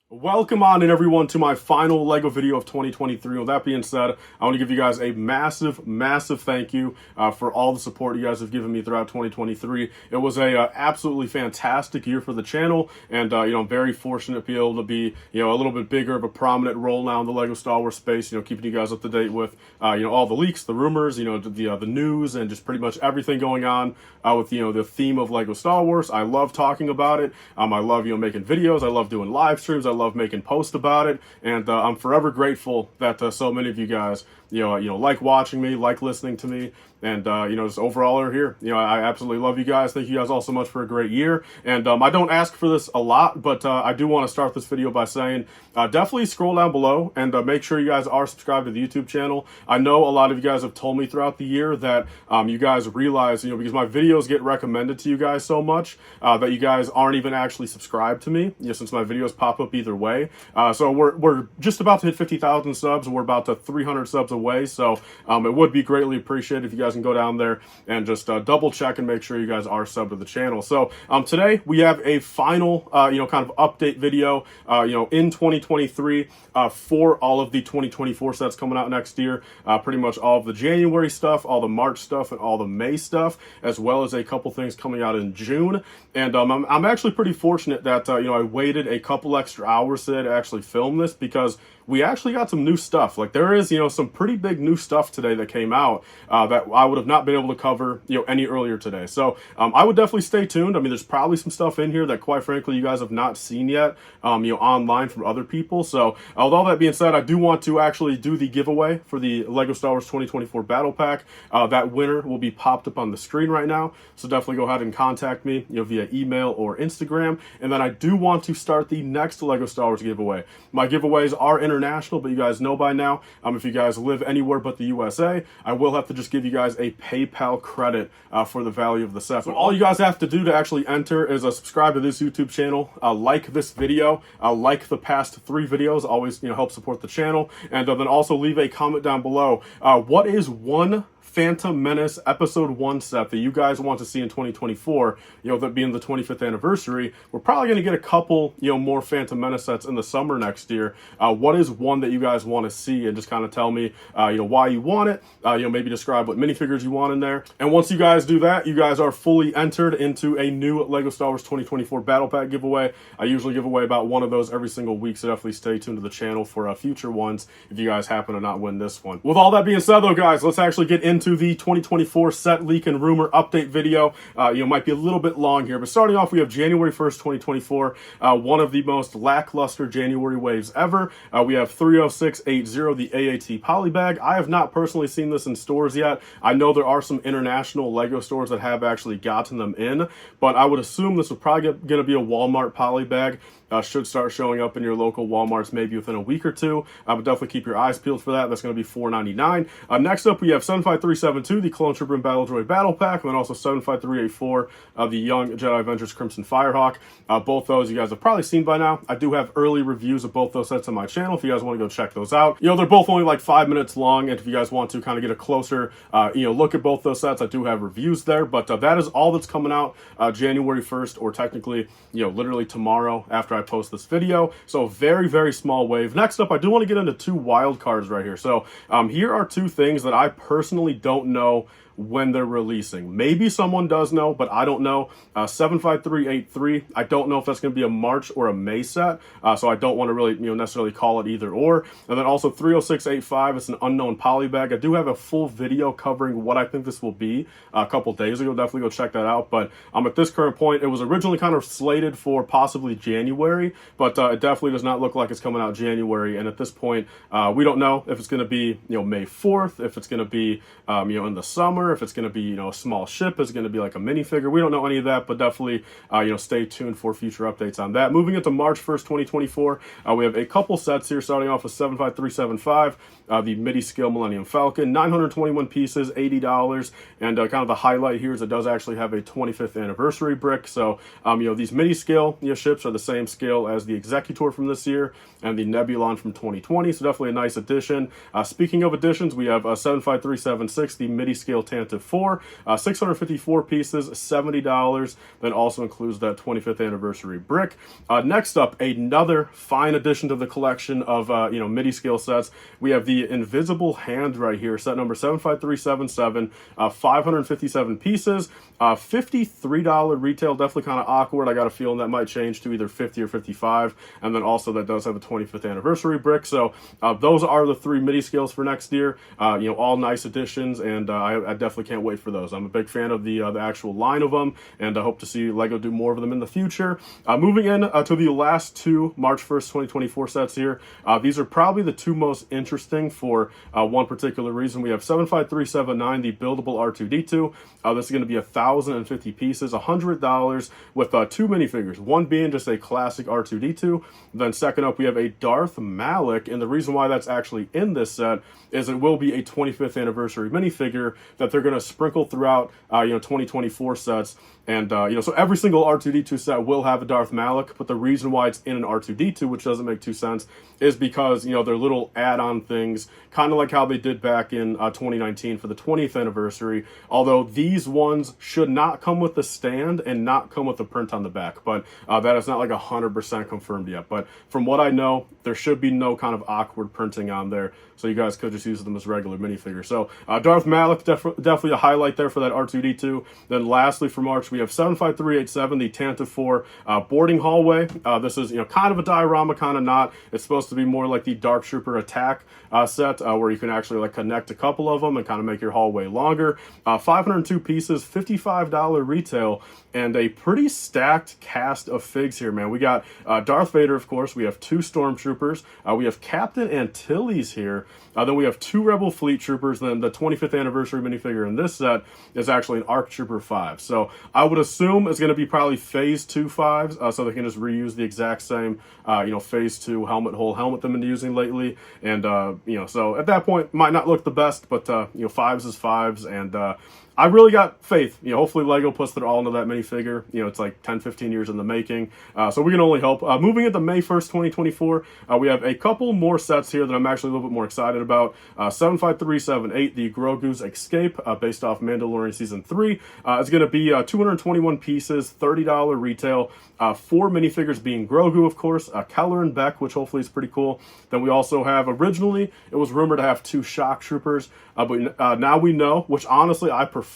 Welcome on in everyone to my final LEGO video of 2023. With that being said, I want to give you guys a massive thank you for all the support you guys have given me throughout 2023. It was a absolutely fantastic year for the channel, and I'm very fortunate to be able to be a little bit bigger of a prominent role now in the LEGO Star Wars space. Keeping you guys up to date with all the leaks, the rumors, the news, and just pretty much everything going on with the theme of LEGO Star Wars. I love talking about it. I love making videos. I love doing live streams. I love making posts about it, and I'm forever grateful that so many of you guys like watching me, like listening to me, and just overall are here. I absolutely love you guys. Thank you guys all so much for a great year. And I don't ask for this a lot, but I do want to start this video by saying definitely scroll down below and make sure you guys are subscribed to the YouTube channel. I know a lot of you guys have told me throughout the year that you guys realize, because my videos get recommended to you guys so much that you guys aren't even actually subscribed to me, since my videos pop up either way. So we're just about to hit 50,000 subs. We're about to 300 subs away. So it would be greatly appreciated if you guys can go down there and just double check and make sure you guys are subbed to the channel. So today we have a final kind of update video in 2023 for all of the 2024 sets coming out next year. Pretty much all of the January stuff, all the March stuff, and all the May stuff, as well as a couple things coming out in June. And I'm actually pretty fortunate that I waited a couple extra hours today to actually film this, because we actually got some new stuff. Like, there is some pretty big new stuff today that came out that I would have not been able to cover any earlier today. So I would definitely stay tuned. There's probably some stuff in here that, quite frankly, you guys have not seen yet online from other people. So with all that being said, I do want to actually do the giveaway for the LEGO Star Wars 2024 Battle Pack. That winner will be popped up on the screen right now. So definitely go ahead and contact me via email or Instagram. And then I do want to start the next LEGO Star Wars giveaway. My giveaways are international, but you guys know by now, if you guys live anywhere but the USA, I will have to just give you guys a PayPal credit for the value of the set. So all you guys have to do to actually enter is subscribe to this YouTube channel, like this video, like the past 3 videos, always help support the channel, and then also leave a comment down below. What is one Phantom Menace Episode 1 set that you guys want to see in 2024, that being the 25th anniversary? We're probably going to get a couple, more Phantom Menace sets in the summer next year. What is one that you guys want to see? And just kind of tell me, why you want it. Maybe describe what minifigures you want in there. And once you guys do that, you guys are fully entered into a new LEGO Star Wars 2024 Battle Pack giveaway. I usually give away about one of those every single week, so definitely stay tuned to the channel for future ones if you guys happen to not win this one. With all that being said, though, guys, let's actually get into the 2024 set leak and rumor update video. Might be a little bit long here, but starting off, we have January 1st, 2024, one of the most lackluster January waves ever. We have 30680, the AAT Polybag. I have not personally seen this in stores yet. I know there are some international LEGO stores that have actually gotten them in, but I would assume this is probably going to be a Walmart Polybag. Should start showing up in your local Walmarts maybe within a week or two. But definitely keep your eyes peeled for that. That's going to be $4.99. Next up, we have 75372, the Clone Trooper and Battle Droid Battle Pack, and then also 75384, the Young Jedi Avengers Crimson Firehawk. Both those you guys have probably seen by now. I do have early reviews of both those sets on my channel if you guys want to go check those out. They're both only like 5 minutes long, and if you guys want to kind of get a closer look at both those sets, I do have reviews there. But that is all that's coming out January 1st, or technically literally tomorrow after I post this video. So very small wave. Next up, I do want to get into 2 wild cards right here. So here are 2 things that I personally don't know when they're releasing. Maybe someone does know, but I don't know. 75383, I don't know if that's going to be a March or a May set, so I don't want to really necessarily call it either or. And then also 30685, it's an unknown Polybag. I do have a full video covering what I think this will be a couple days ago. Definitely go check that out. But at this current point, it was originally kind of slated for possibly January, but it definitely does not look like it's coming out January. And at this point, we don't know if it's going to be May 4th, if it's going to be in the summer, if it's going to be a small ship, is it going to be like a minifigure. We don't know any of that, but definitely stay tuned for future updates on that. Moving into March 1st, 2024, we have a couple sets here, starting off with 75375, the MIDI-Scale Millennium Falcon, 921 pieces, $80, and kind of the highlight here is it does actually have a 25th anniversary brick. So these MIDI-Scale ships are the same scale as the Executor from this year and the Nebulon from 2020, so definitely a nice addition. Speaking of additions, we have 75376, the MIDI-Scale Tantive 4, 654 pieces, $70. Then also includes that 25th anniversary brick. Next up, another fine addition to the collection of MIDI-Scale sets. We have the Invisible Hand right here, set number 75377, 557 pieces, $53 retail. Definitely kind of awkward. I got a feeling that might change to either 50 or 55, and then also that does have a 25th anniversary brick. So those are the three MIDI-Scales for next year. All nice additions, and I definitely can't wait for those. I'm a big fan of the actual line of them, and I hope to see LEGO do more of them in the future. Moving in to the last two March 1st, 2024 sets here. These are probably the two most interesting for one particular reason. We have 75379, the buildable R2-D2. This is going to be 1,050 pieces, $100 with two minifigures, one being just a classic R2-D2. Then second up, we have a Darth Malak, and the reason why that's actually in this set is it will be a 25th anniversary minifigure that they're going to sprinkle throughout 2024 sets. And, so every single R2-D2 set will have a Darth Malak, but the reason why it's in an R2-D2, which doesn't make too sense, is because, they're little add-on things, kind of like how they did back in 2019 for the 20th anniversary, although these ones should not come with the stand and not come with the print on the back, but that is not like 100% confirmed yet. But from what I know, there should be no kind of awkward printing on there, so you guys could just use them as regular minifigures. So Darth Malak, definitely a highlight there for that R2-D2. Then lastly for March, we have 75387, the Tantive 4 boarding hallway. This is kind of a diorama, kind of not. It's supposed to be more like the Dark Trooper attack set, where you can actually like connect a couple of them and kind of make your hallway longer. 502 pieces, $55 retail, and a pretty stacked cast of figs here, man. We got Darth Vader, of course. We have two Stormtroopers. We have Captain Antilles here. Then we have two Rebel Fleet Troopers. Then the 25th anniversary minifigure in this set is actually an ARC Trooper 5. So I would assume it's going to be probably Phase 2 5s, so they can just reuse the exact same, Phase 2 helmet they've been using lately. And, so at that point, might not look the best, but, 5s is 5s, and, I really got faith. Hopefully LEGO puts their all into that minifigure. It's like 10, 15 years in the making. So we can only hope. Moving into May 1st, 2024, we have a couple more sets here that I'm actually a little bit more excited about. 75378, the Grogu's Escape, based off Mandalorian Season 3. It's going to be 221 pieces, $30 retail. 4 minifigures being Grogu, of course, Keller and Beck, which hopefully is pretty cool. Then we also have, originally, it was rumored to have 2 Shock Troopers, but now we know, which honestly I prefer.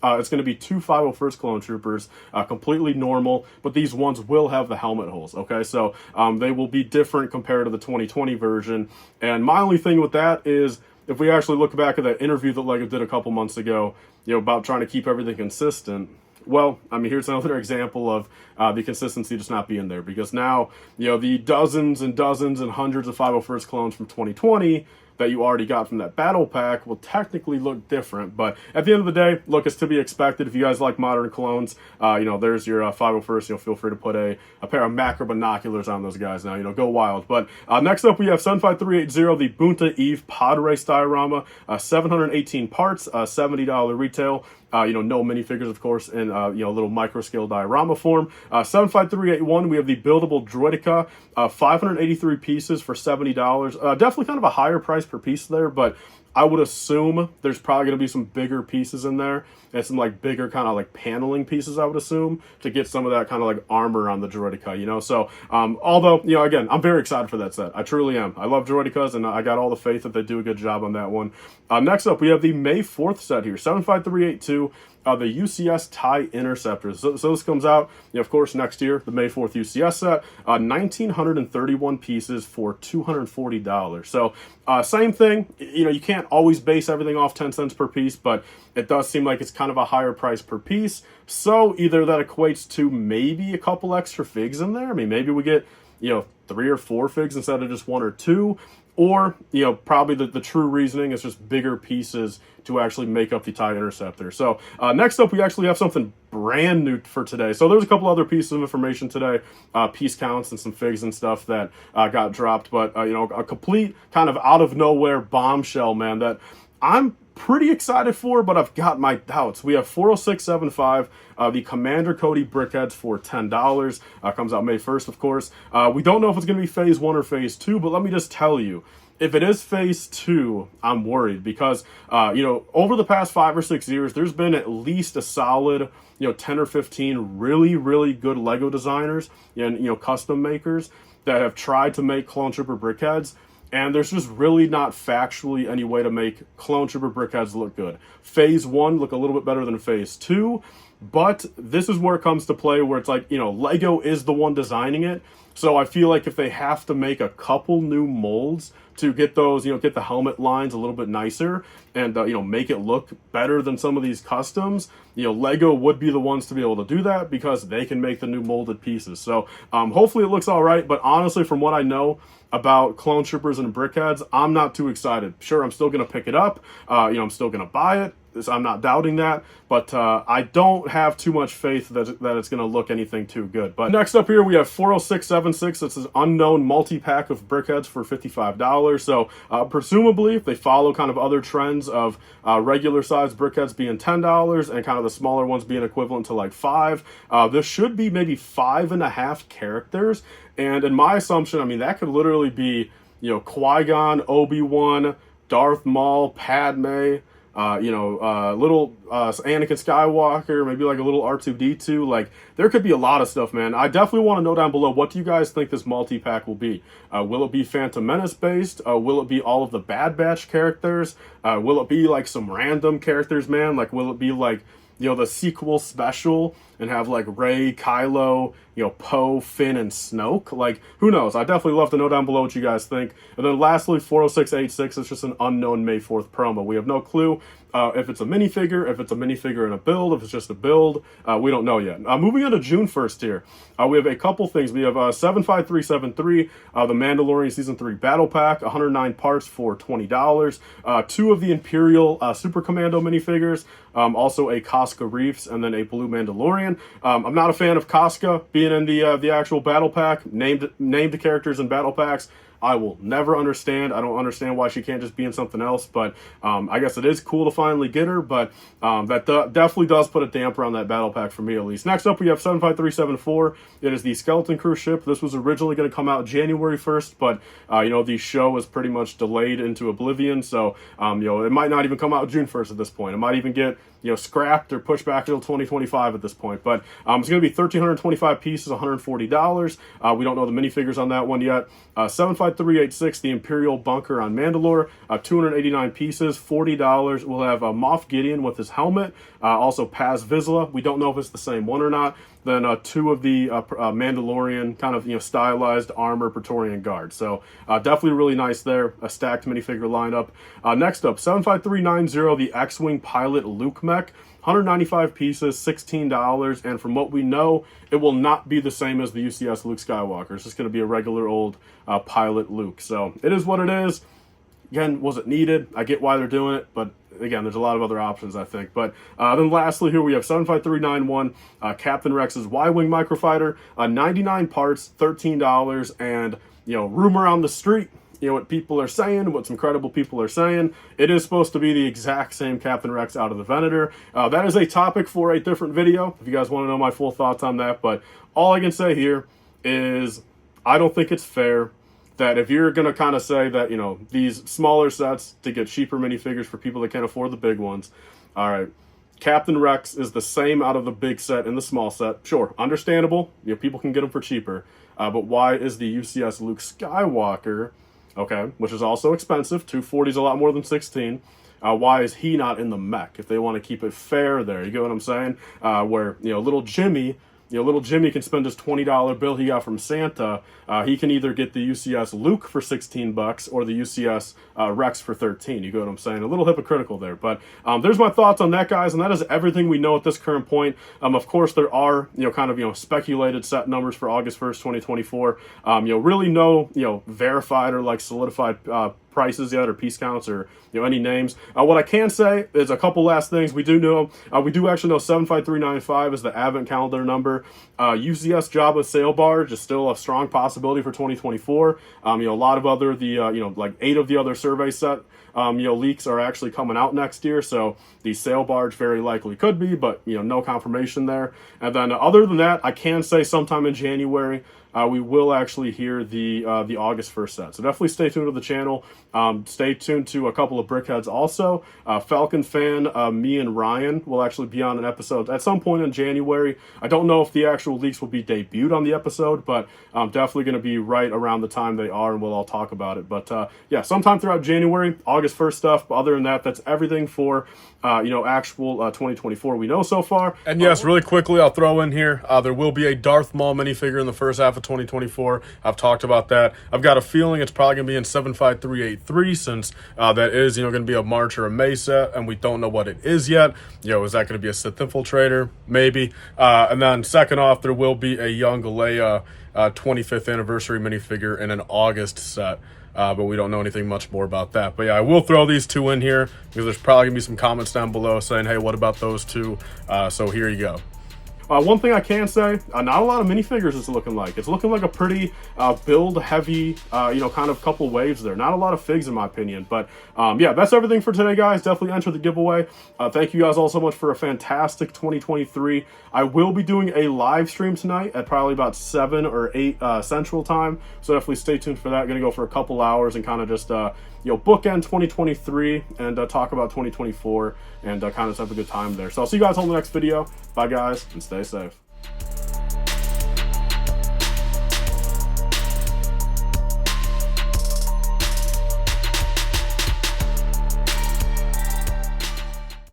It's going to be 2 501st Clone Troopers, completely normal, but these ones will have the helmet holes, okay? So they will be different compared to the 2020 version. And my only thing with that is, if we actually look back at that interview that LEGO did a couple months ago, about trying to keep everything consistent, well, here's another example of the consistency just not being there, because now, the dozens and dozens and hundreds of 501st clones from 2020 that you already got from that battle pack will technically look different. But at the end of the day, look, it's to be expected. If you guys like modern clones, there's your 501st. Feel free to put a pair of macro binoculars on those guys now. Go wild. But next up, we have 75380, the Bunta Eve Pod Race diorama, 718 parts, $70 retail. No minifigures, of course, in, little micro-scale diorama form. 75381, we have the buildable Droidica, 583 pieces for $70. Definitely kind of a higher price per piece there, but I would assume there's probably going to be some bigger pieces in there and some bigger kind of paneling pieces, I would assume, to get some of that kind of armor on the Droidica, So, although, again, I'm very excited for that set. I truly am. I love Droidicas, and I got all the faith that they do a good job on that one. Next up, we have the May 4th set here, 75382. The UCS TIE Interceptors. So this comes out, of course, next year, the May 4th UCS set, 1,931 pieces for $240. So same thing, you can't always base everything off 10 cents per piece, but it does seem like it's kind of a higher price per piece. So either that equates to maybe a couple extra figs in there. Maybe we get, 3 or 4 figs instead of just 1 or 2. Or, probably the true reasoning is just bigger pieces to actually make up the TIE Interceptor. So next up, we actually have something brand new for today. So there's a couple other pieces of information today, piece counts and some figs and stuff that got dropped. But, a complete kind of out of nowhere bombshell, man, that I'm pretty excited for, but I've got my doubts. We have 40675, the Commander Cody brickheads for $10. Comes out May 1st, of course. We don't know if it's going to be Phase 1 or Phase 2, but let me just tell you, if it is phase 2, I'm worried because, you know, over the past 5 or 6 years, there's been at least a solid, you know, 10 or 15 really, really good Lego designers and, you know, custom makers that have tried to make Clone Trooper brickheads. And there's just really not factually any way to make Clone Trooper brickheads look good. Phase 1 look a little bit better than phase 2. But this is where it comes to play, where it's like, you know, Lego is the one designing it. So I feel like if they have to make a couple new molds to get those, you know, get the helmet lines a little bit nicer and, you know, make it look better than some of these customs, you know, Lego would be the ones to be able to do that because they can make the new molded pieces. So hopefully it looks all right. But honestly, from what I know about Clone Troopers and brickheads, I'm not too excited. Sure, I'm still going to pick it up. You know, I'm still going to buy it. I'm not doubting that, but I don't have too much faith that it's going to look anything too good. But next up here, we have 40676. It's an unknown multi-pack of brickheads for $55. So presumably, if they follow kind of other trends of regular size brickheads being $10 and kind of the smaller ones being equivalent to like $5, this should be maybe 5.5 characters. And in my assumption, I mean, that could literally be, you know, Qui-Gon, Obi-Wan, Darth Maul, Padme, you know, little Anakin Skywalker, maybe like a little R2-D2. Like, there could be a lot of stuff, man. I definitely want to know down below, what do you guys think this multi-pack will be? Will it be Phantom Menace based? Will it be all of the Bad Batch characters? Will it be like some random characters, man? Like, will it be like, you know, the sequel special and have like Rey, Kylo, you know, Poe, Finn, and Snoke? Like, who knows? I definitely love to know down below what you guys think. And then lastly, 40686 is just an unknown May 4th promo. We have no clue if it's a minifigure, if it's a minifigure in a build, if it's just a build. We don't know yet. Moving on to June 1st here, we have a couple things. We have 75373, the Mandalorian Season 3 Battle Pack, 109 parts for $20. 2 of the Imperial Super Commando minifigures, also a Casca Reefs, and then a Blue Mandalorian. I'm not a fan of Casca being in the actual Battle Pack. Named the characters in Battle Packs, I will never understand. I don't understand why she can't just be in something else, but I guess it is cool to finally get her, but that definitely does put a damper on that battle pack for me, at least. Next up, we have 75374. It is the Skeleton Crew ship. This was originally going to come out January 1st, but, you know, the show was pretty much delayed into oblivion, so, you know, it might not even come out June 1st at this point. It might even get, you know, scrapped or pushed back until 2025 at this point. But it's going to be 1,325 pieces, $140. We don't know the minifigures on that one yet. 75386, the Imperial Bunker on Mandalore, 289 pieces, $40. We'll have Moff Gideon with his helmet, also Paz Vizsla. We don't know if it's the same one or not. Then 2 of the Mandalorian kind of, you know, stylized armor Praetorian Guard. So definitely really nice there. A stacked minifigure lineup. Next up, 75390, the X-Wing pilot Luke Mech. 195 pieces, $16, and from what we know, it will not be the same as the UCS Luke Skywalker. It's just going to be a regular old pilot Luke. So it is what it is. Again, was it needed? I get why they're doing it, but again, there's a lot of other options, I think. But then lastly, here we have 75391, Captain Rex's Y-Wing Microfighter, 99 parts, $13, and, you know, rumor on the street, you know, what people are saying, what some credible people are saying, it is supposed to be the exact same Captain Rex out of the Venator. That is a topic for a different video, if you guys want to know my full thoughts on that. But all I can say here is I don't think it's fair that if you're going to kind of say that, you know, these smaller sets to get cheaper minifigures for people that can't afford the big ones, all right, Captain Rex is the same out of the big set and the small set. Sure, understandable. You know, people can get them for cheaper. But why is the UCS Luke Skywalker, okay, which is also expensive, 240 is a lot more than 16, why is he not in the mech? If they want to keep it fair there, you get what I'm saying? Where, you know, little Jimmy can spend his $20 bill he got from Santa. He can either get the UCS Luke for $16 or the UCS Rex for $13. You get what I'm saying? A little hypocritical there. But there's my thoughts on that, guys, and that is everything we know at this current point. Of course, there are, you know, kind of, you know, speculated set numbers for August 1st, 2024. You know, really no, you know, verified or like solidified prices yet, or piece counts, or, you know, any names. What I can say is a couple last things. We do know, we do actually know 75395 is the advent calendar number. UCS Jabba Sailbarge is still a strong possibility for 2024. You know, a lot of other, you know, like 8 of the other survey set, you know, leaks are actually coming out next year. So the Sailbarge very likely could be, but, you know, no confirmation there. And then other than that, I can say sometime in January, we will actually hear the August 1st set. So definitely stay tuned to the channel. Stay tuned to a couple of Brickheads also. Falcon Fan, me and Ryan will actually be on an episode at some point in January. I don't know if the actual leaks will be debuted on the episode, but definitely going to be right around the time they are, and we'll all talk about it. But yeah, sometime throughout January, August 1st stuff. But other than that, that's everything for actual 2024 we know so far. And yes, really quickly, I'll throw in here, there will be a Darth Maul minifigure in the first half of 2024. I've talked about that. I've got a feeling it's probably going to be in 75383 since that is, going to be a March or a May set, and we don't know what it is yet. Is that going to be a Sith Infiltrator? Maybe. And then second off, there will be a Young Leia 25th anniversary minifigure in an August set. But we don't know anything much more about that. But yeah, I will throw these two in here because there's probably gonna be some comments down below saying, hey, what about those two? So here you go. One thing I can say, not a lot of minifigures is looking like. It's looking like a pretty build-heavy, kind of couple waves there. Not a lot of figs in my opinion. But yeah, that's everything for today, guys. Definitely enter the giveaway. Thank you guys all so much for a fantastic 2023. I will be doing a live stream tonight at probably about 7 or 8 Central Time. So definitely stay tuned for that. Gonna go for a couple hours and kind of just bookend 2023 and talk about 2024 and kind of have a good time there. So I'll see you guys on the next video. Bye guys, and stay safe.